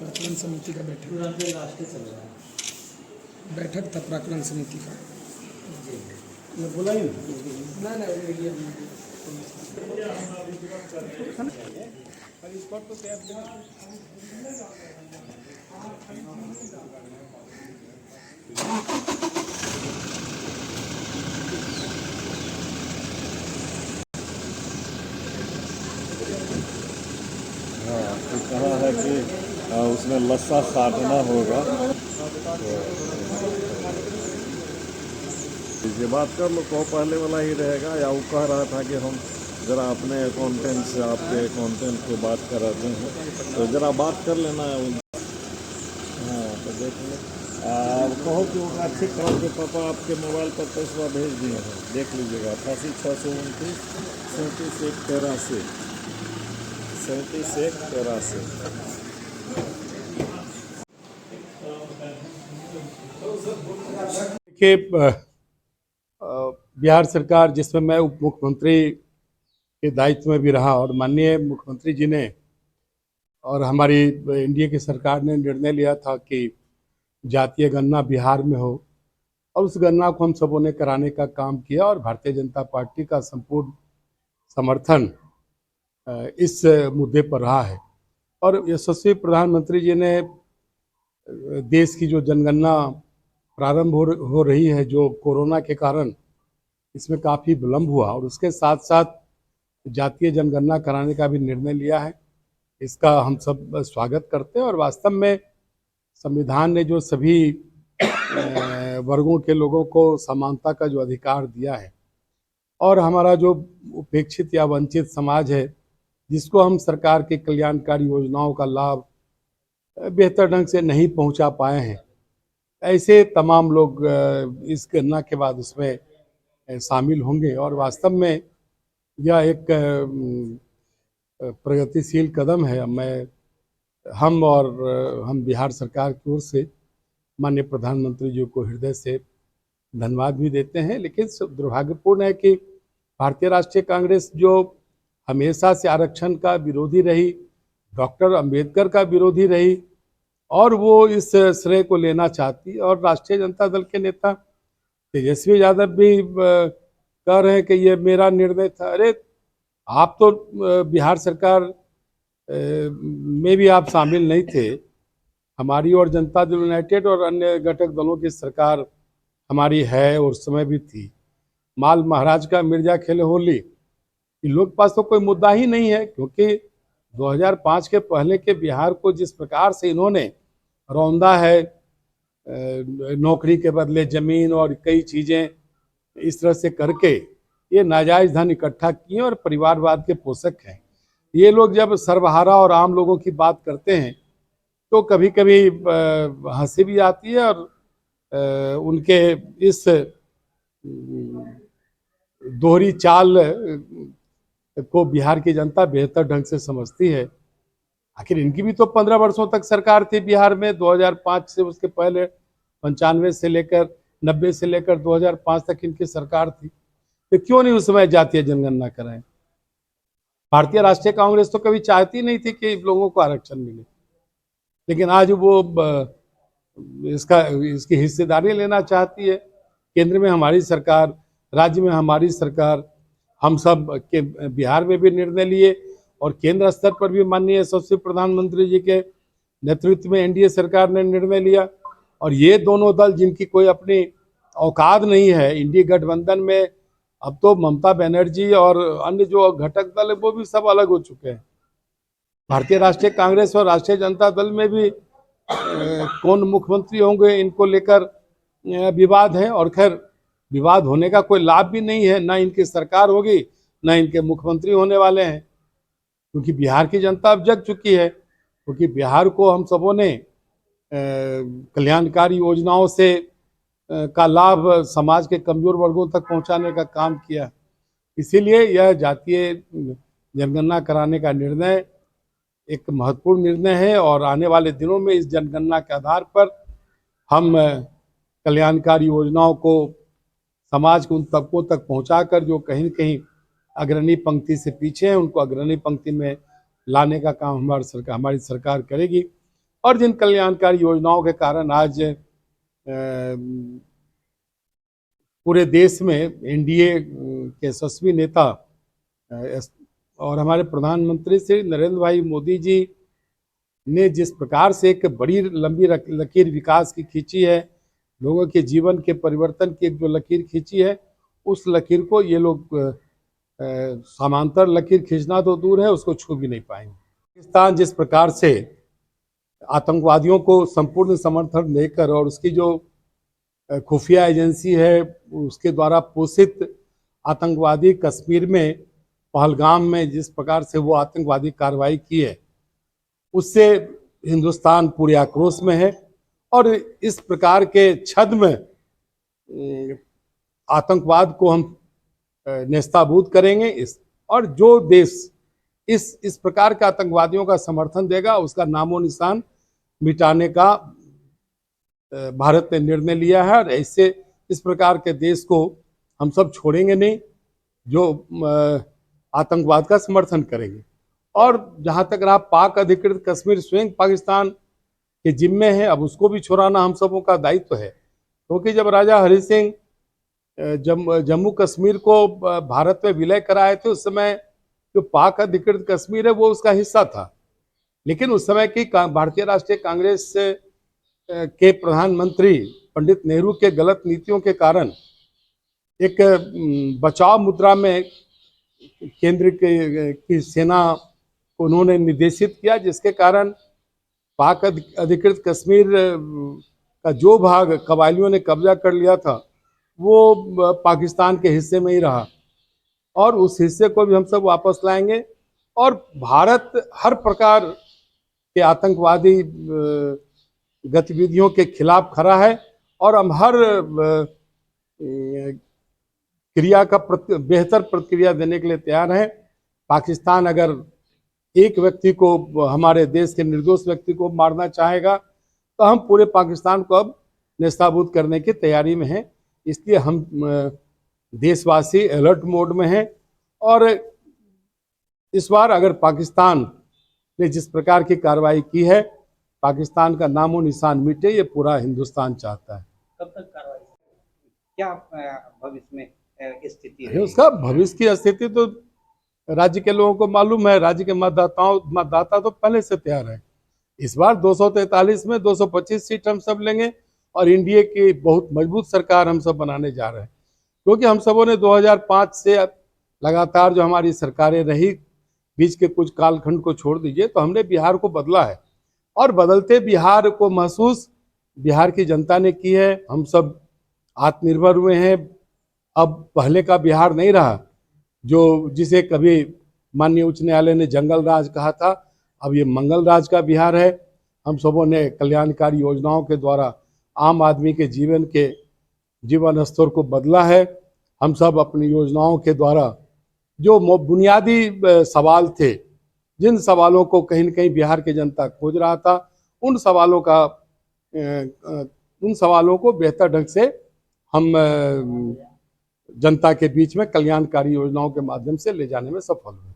प्राक्कलन समिति का बैठक था प्राक्कलन समिति का। मैं बोला ही ना हाँ, तो कहा है कि उसमें लस्सा साधना होगा। ये बात कर लो, को पहले वाला ही रहेगा, या वो कह रहा था कि हम ज़रा अपने अकाउंटेंट से आपके अकाउंटेंट को बात कराते हैं, तो ज़रा बात कर लेना है। हाँ, तो देख लो, कहो कि वो ठीक करो कि पापा आपके मोबाइल पर पैसा भेज दिए हैं, देख लीजिएगा। 88 629 37 1 83 देखिए, बिहार सरकार जिसमें मैं उप मुख्यमंत्री के दायित्व में भी रहा, और माननीय मुख्यमंत्री जी ने और हमारी एनडीए की सरकार ने निर्णय लिया था कि जातीय गणना बिहार में हो, और उस गणना को हम सबों ने कराने का काम किया, और भारतीय जनता पार्टी का संपूर्ण समर्थन इस मुद्दे पर रहा है। और यशस्वी प्रधानमंत्री जी ने देश की जो जनगणना प्रारंभ हो रही है, जो कोरोना के कारण इसमें काफ़ी विलम्ब हुआ, और उसके साथ साथ जातीय जनगणना कराने का भी निर्णय लिया है। इसका हम सब स्वागत करते हैं, और वास्तव में संविधान ने जो सभी वर्गों के लोगों को समानता का जो अधिकार दिया है, और हमारा जो उपेक्षित या वंचित समाज है, जिसको हम सरकार की कल्याणकारी योजनाओं का लाभ बेहतर ढंग से नहीं पहुंचा पाए हैं, ऐसे तमाम लोग इस गणना के बाद उसमें शामिल होंगे। और वास्तव में यह एक प्रगतिशील कदम है। हम बिहार सरकार की ओर से माननीय प्रधानमंत्री जी को हृदय से धन्यवाद भी देते हैं। लेकिन दुर्भाग्यपूर्ण है कि भारतीय राष्ट्रीय कांग्रेस, जो हमेशा से आरक्षण का विरोधी रही, डॉक्टर अंबेडकर का विरोधी रही, और वो इस श्रेय को लेना चाहती, और राष्ट्रीय जनता दल के नेता तेजस्वी यादव भी कह रहे हैं कि ये मेरा निर्णय था। अरे, आप तो बिहार सरकार में भी आप शामिल नहीं थे। हमारी और जनता दल यूनाइटेड और अन्य घटक दलों की सरकार हमारी है, और उस समय भी थी। माल महाराज का मिर्जा खेले होली, इन लोग के पास तो कोई मुद्दा ही नहीं है, क्योंकि 2005 के पहले के बिहार को जिस प्रकार से इन्होंने रौंदा है, नौकरी के बदले जमीन और कई चीज़ें इस तरह से करके ये नाजायज धन इकट्ठा किए, और परिवारवाद के पोषक हैं। ये लोग जब सर्वहारा और आम लोगों की बात करते हैं तो कभी कभी हंसी भी आती है, और उनके इस दोहरी चाल को बिहार की जनता बेहतर ढंग से समझती है। आखिर इनकी भी तो 15 वर्षों तक सरकार थी बिहार में, 2005 से, उसके पहले 95 से लेकर 90 से लेकर 2005 तक इनकी सरकार थी। तो क्यों नहीं उस समय जातीय जनगणना कराएं? भारतीय राष्ट्रीय कांग्रेस तो कभी चाहती नहीं थी कि लोगों को आरक्षण मिले, लेकिन आज वो इसकी हिस्सेदारी लेना चाहती है। केंद्र में हमारी सरकार, राज्य में हमारी सरकार, हम सब के बिहार में भी निर्णय लिए, और केंद्र स्तर पर भी माननीय यशस्वी प्रधानमंत्री जी के नेतृत्व में एनडीए सरकार ने निर्णय लिया। और ये दोनों दल, जिनकी कोई अपनी औकात नहीं है इंडिया गठबंधन में, अब तो ममता बनर्जी और अन्य जो घटक दल है वो भी सब अलग हो चुके हैं। भारतीय राष्ट्रीय कांग्रेस और राष्ट्रीय जनता दल में भी कौन मुख्यमंत्री होंगे, इनको लेकर विवाद है। और खैर, विवाद होने का कोई लाभ भी नहीं है, ना इनकी सरकार होगी, ना इनके मुख्यमंत्री होने वाले हैं, क्योंकि बिहार की जनता अब जग चुकी है। क्योंकि बिहार को हम सबों ने कल्याणकारी योजनाओं से का लाभ समाज के कमजोर वर्गों तक पहुंचाने का काम किया। इसीलिए यह जातीय जनगणना कराने का निर्णय एक महत्वपूर्ण निर्णय है, और आने वाले दिनों में इस जनगणना के आधार पर हम कल्याणकारी योजनाओं को समाज के उन तबकों तक पहुंचाकर जो कहीं न कहीं अग्रणी पंक्ति से पीछे हैं, उनको अग्रणी पंक्ति में लाने का काम हमारी सरकार करेगी। और जिन कल्याणकारी योजनाओं के कारण आज पूरे देश में एनडीए के यशस्वी नेता और हमारे प्रधानमंत्री श्री नरेंद्र भाई मोदी जी ने जिस प्रकार से एक बड़ी लंबी लकीर विकास की खींची है, लोगों के जीवन के परिवर्तन की एक जो लकीर खींची है, उस लकीर को ये लोग समांतर लकीर खींचना तो दूर है, उसको छू भी नहीं पाएंगे। पाकिस्तान जिस प्रकार से आतंकवादियों को संपूर्ण समर्थन देकर और उसकी जो खुफिया एजेंसी है उसके द्वारा पोषित आतंकवादी कश्मीर में पहलगाम में जिस प्रकार से वो आतंकवादी कार्रवाई की है, उससे हिंदुस्तान पूरे आक्रोश में है। और इस प्रकार के छद्म आतंकवाद को हम नेस्ताभूत करेंगे। और जो देश इस प्रकार के आतंकवादियों का समर्थन देगा, उसका नामो निशान मिटाने का भारत ने निर्णय लिया है। और ऐसे इस प्रकार के देश को हम सब छोड़ेंगे नहीं जो आतंकवाद का समर्थन करेंगे। और जहां तक रहा पाक अधिकृत कश्मीर, स्वयं पाकिस्तान के जिम्मे है, अब उसको भी छुड़ाना हम सबों का दायित्व है। क्योंकि जब राजा हरि सिंह जम्मू कश्मीर को भारत में विलय कराए थे, उस समय जो पाक अधिकृत कश्मीर है वो उसका हिस्सा था। लेकिन उस समय की भारतीय राष्ट्रीय कांग्रेस के प्रधानमंत्री पंडित नेहरू के गलत नीतियों के कारण एक बचाव मुद्रा में केंद्र की सेना को उन्होंने निर्देशित किया, जिसके कारण पाक अधिकृत कश्मीर का जो भाग कबायलियों ने कब्जा कर लिया था वो पाकिस्तान के हिस्से में ही रहा। और उस हिस्से को भी हम सब वापस लाएंगे। और भारत हर प्रकार के आतंकवादी गतिविधियों के खिलाफ खड़ा है और हम हर क्रिया का बेहतर प्रतिक्रिया देने के लिए तैयार हैं। पाकिस्तान अगर एक व्यक्ति को, हमारे देश के निर्दोष व्यक्ति को मारना चाहेगा तो हम पूरे पाकिस्तान को अब नेस्ताभूत करने की तैयारी में हैं। इसलिए हम देशवासी अलर्ट मोड में हैं। और इस बार अगर पाकिस्तान ने जिस प्रकार की कार्रवाई की है, पाकिस्तान का नामो निशान मिटे, ये पूरा हिंदुस्तान चाहता है। कब तक कार्रवाई, क्या भविष्य में स्थिति है? उसका भविष्य की स्थिति तो राज्य के लोगों को मालूम है। राज्य के मतदाता तो पहले से तैयार है। इस बार 243 में 225 सीट हम सब लेंगे और एनडीए की बहुत मजबूत सरकार हम सब बनाने जा रहे हैं। क्योंकि हम सबों ने 2005 से लगातार जो हमारी सरकारें रही, बीच के कुछ कालखंड को छोड़ दीजिए, तो हमने बिहार को बदला है। और बदलते बिहार को महसूस बिहार की जनता ने की है। हम सब आत्मनिर्भर हुए हैं। अब पहले का बिहार नहीं रहा जिसे कभी माननीय उच्च न्यायालय ने जंगल राज कहा था। अब ये मंगल राज का बिहार है। हम सबों ने कल्याणकारी योजनाओं के द्वारा आम आदमी के जीवन स्तर को बदला है। हम सब अपनी योजनाओं के द्वारा जो बुनियादी सवाल थे, जिन सवालों को कहीं न कहीं बिहार की जनता खोज रहा था, उन सवालों को बेहतर ढंग से हम जनता के बीच में कल्याणकारी योजनाओं के माध्यम से ले जाने में सफल हुए।